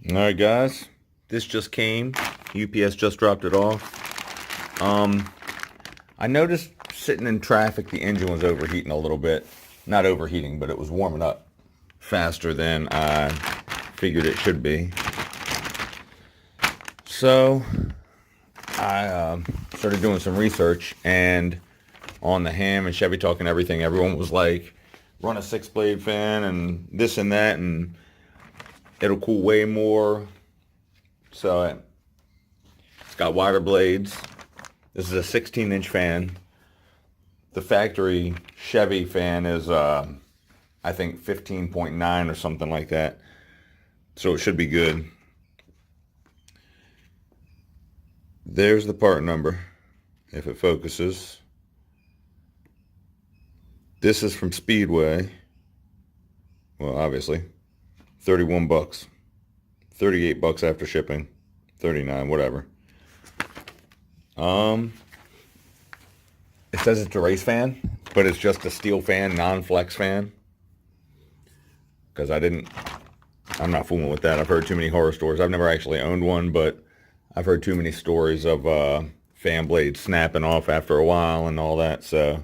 All right, guys. This just came. UPS just dropped it off. I noticed sitting in traffic, the engine was overheating a little bit. Not overheating, but it was warming up faster than I figured it should be. So I started doing some research, and on the Ham and Chevy Talk and everything, everyone was like, run a 6-blade fan and this and that, and it'll cool way more. So it's got wider blades. This is a 16-inch fan. The factory Chevy fan is, I think, 15.9 or something like that. So it should be good. There's the part number, if it focuses. This is from Speedway. Well, obviously. 31 bucks. 38 bucks after shipping. 39, whatever. It says it's a race fan, but it's just a steel fan, non-flex fan. Because I'm not fooling with that. I've heard too many horror stories. I've never actually owned one, but I've heard too many stories of fan blades snapping off after a while and all that. So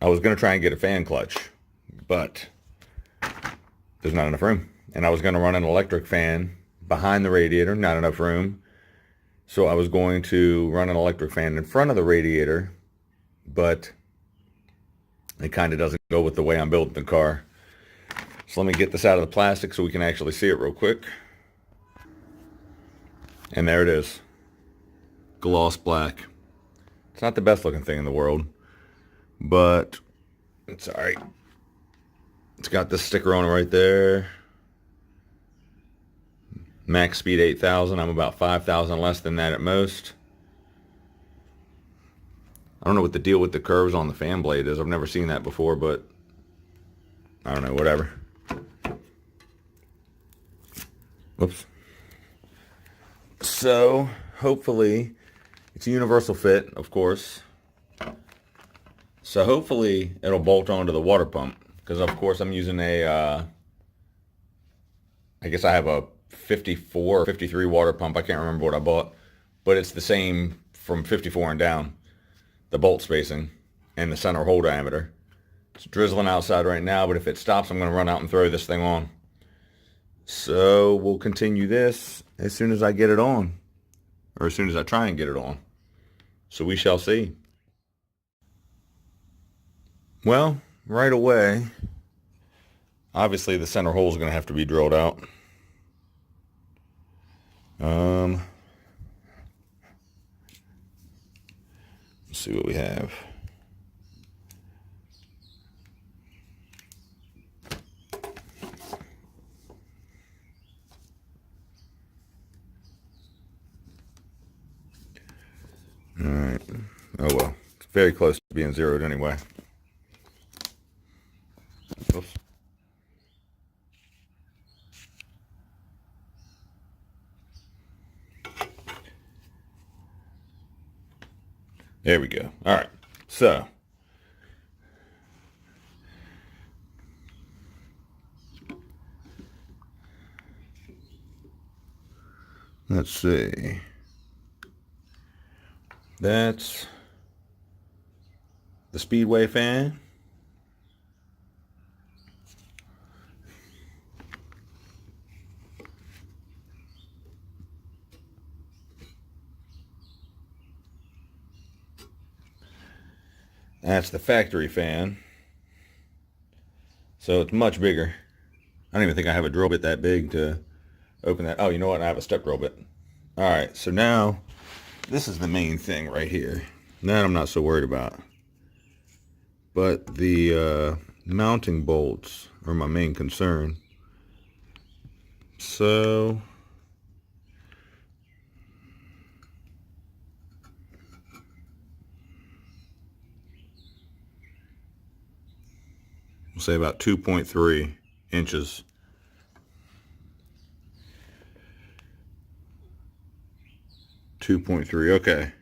I was going to try and get a fan clutch, but there's not enough room. And I was going to run an electric fan behind the radiator, not enough room. So I was going to run an electric fan in front of the radiator, but it kind of doesn't go with the way I'm building the car. So let me get this out of the plastic so we can actually see it real quick. And there it is. Gloss black. It's not the best looking thing in the world, but it's all right. It's got this sticker on it right there. Max speed 8,000. I'm about 5,000 less than that at most. I don't know what the deal with the curves on the fan blade is. I've never seen that before, but I don't know, whatever. Whoops. So, hopefully, it's a universal fit, of course. So hopefully it'll bolt onto the water pump. Because, of course, I'm using I guess I have a 54 or 53 water pump. I can't remember what I bought. But it's the same from 54 and down. The bolt spacing and the center hole diameter. It's drizzling outside right now, but if it stops, I'm going to run out and throw this thing on. So we'll continue this as soon as I get it on. Or as soon as I try and get it on. So we shall see. Well, right away, obviously the center hole is going to have to be drilled out. Let's see what we have. All right. Oh well, it's very close to being zeroed anyway. Oops. There we go. All right. So let's see. That's the Speedway fan. That's the factory fan. So it's much bigger. I don't even think I have a drill bit that big to open that. Oh, you know what? I have a step drill bit. All right, so now this is the main thing right here. That I'm not so worried about. But the mounting bolts are my main concern. So we'll say about 2.3 inches. Okay.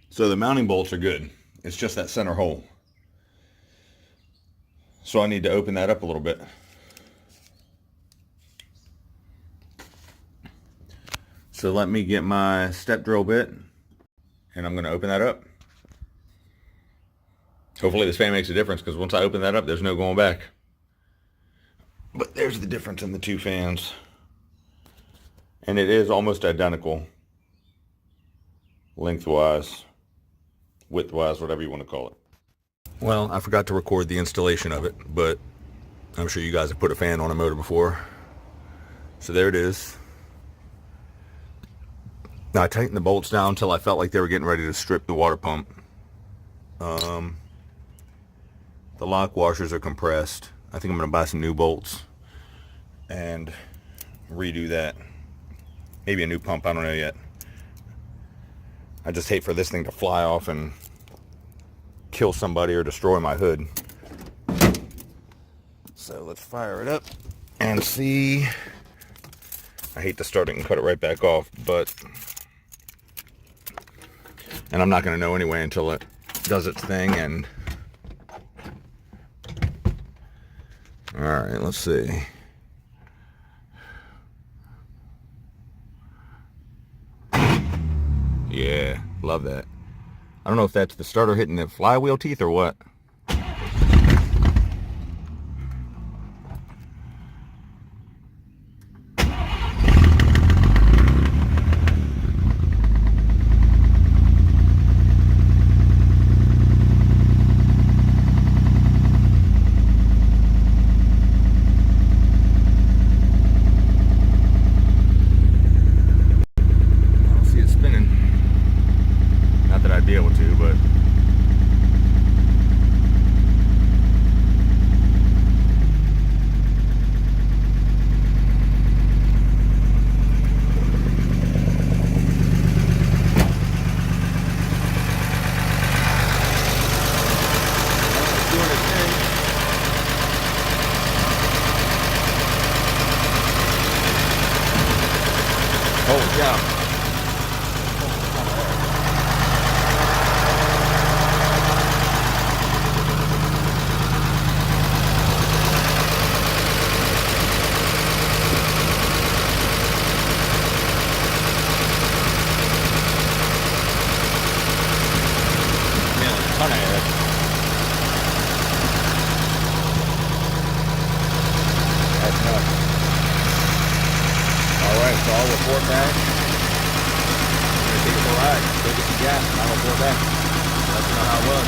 So the mounting bolts are good. It's just that center hole. So I need to open that up a little bit. So let me get my step drill bit, and I'm going to open that up. Hopefully this fan makes a difference, because once I open that up, there's no going back. But there's the difference in the two fans. And it is almost identical. Lengthwise, widthwise, whatever you want to call it. Well, I forgot to record the installation of it, but I'm sure you guys have put a fan on a motor before. So there it is. Now I tightened the bolts down until I felt like they were getting ready to strip the water pump. The lock washers are compressed. I think I'm going to buy some new bolts and redo that. Maybe a new pump, I don't know yet. I just hate for this thing to fly off and kill somebody or destroy my hood. So let's fire it up and see. I hate to start it and cut it right back off, and I'm not going to know anyway until it does its thing. And all right, let's see. Yeah, love that. I don't know if that's the starter hitting the flywheel teeth or what. Be able to, but holy cow. Alright, so I'll report back. I'm going to take it for a ride. Go get some gas and I'll report back. Let you know how it was.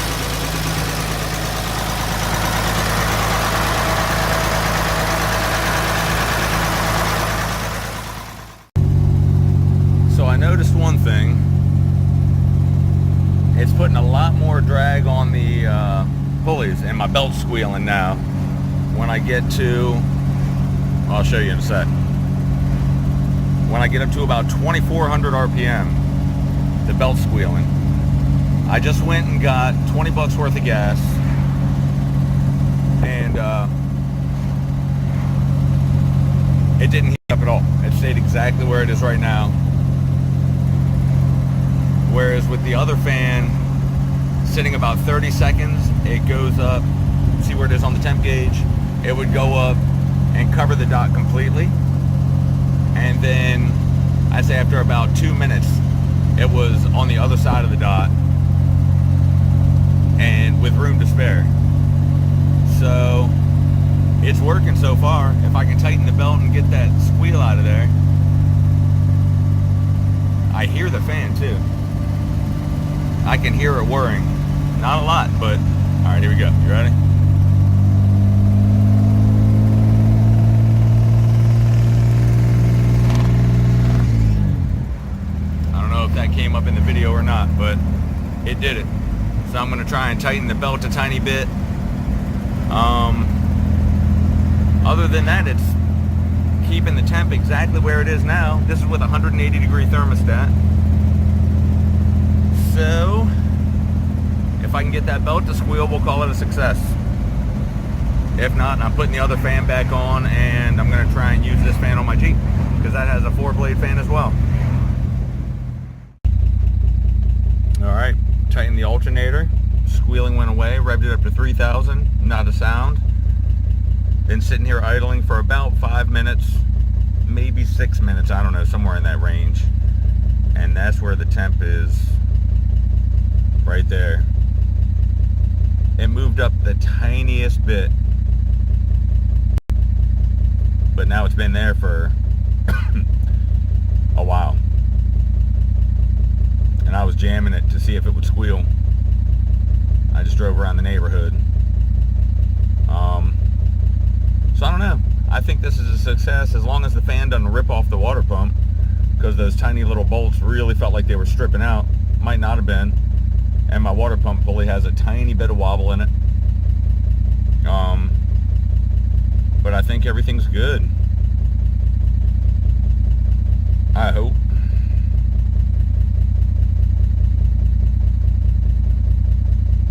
So I noticed one thing. It's putting a lot more drag on the pulleys, and my belt's squealing now. When I get to, I'll show you in a sec. When I get up to about 2,400 RPM, the belt's squealing. I just went and got 20 bucks worth of gas, and it didn't heat up at all. It stayed exactly where it is right now. Whereas with the other fan, sitting about 30 seconds, it goes up. See where it is on the temp gauge? It would go up and cover the dot completely. And then, I'd say after about 2 minutes, it was on the other side of the dot and with room to spare. So, it's working so far. If I can tighten the belt and get that squeal out of there. I hear the fan too. I can hear it whirring. Not a lot, but all right, here we go. You ready? I don't know if that came up in the video or not, but it did it. So I'm going to try and tighten the belt a tiny bit. Other than that, it's keeping the temp exactly where it is now. This is with a 180-degree thermostat. So, if I can get that belt to squeal, we'll call it a success. If not, I'm putting the other fan back on, and I'm going to try and use this fan on my Jeep, because that has a 4-blade fan as well. Alright, tighten the alternator. Squealing went away, revved it up to 3,000, not a sound. Been sitting here idling for about 5 minutes, maybe 6 minutes, I don't know, somewhere in that range. and that's where the temp is, right there. It moved up the tiniest bit, but now it's been there for a while, and I was jamming it to see if it would squeal. I just drove around the neighborhood. So I don't know. I think this is a success as long as the fan doesn't rip off the water pump, because those tiny little bolts really felt like they were stripping out. Might not have been. And my water pump pulley has a tiny bit of wobble in it. But I think everything's good. I hope.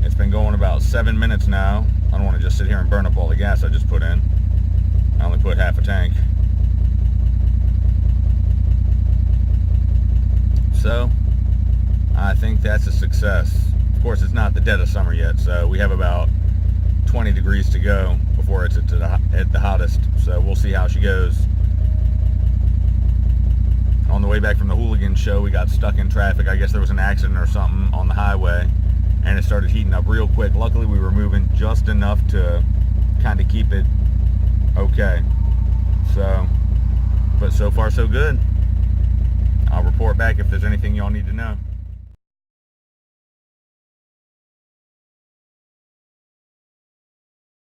It's been going about 7 minutes now. I don't want to just sit here and burn up all the gas I just put in. I only put half a tank. So, I think that's a success. Of course, it's not the dead of summer yet, so we have about 20 degrees to go before it's at the hottest. So we'll see how she goes. On the way back from the hooligan show, we got stuck in traffic. I guess there was an accident or something on the highway, and it started heating up real quick. Luckily, we were moving just enough to kind of keep it okay. So, but so far so good. I'll report back if there's anything y'all need to know.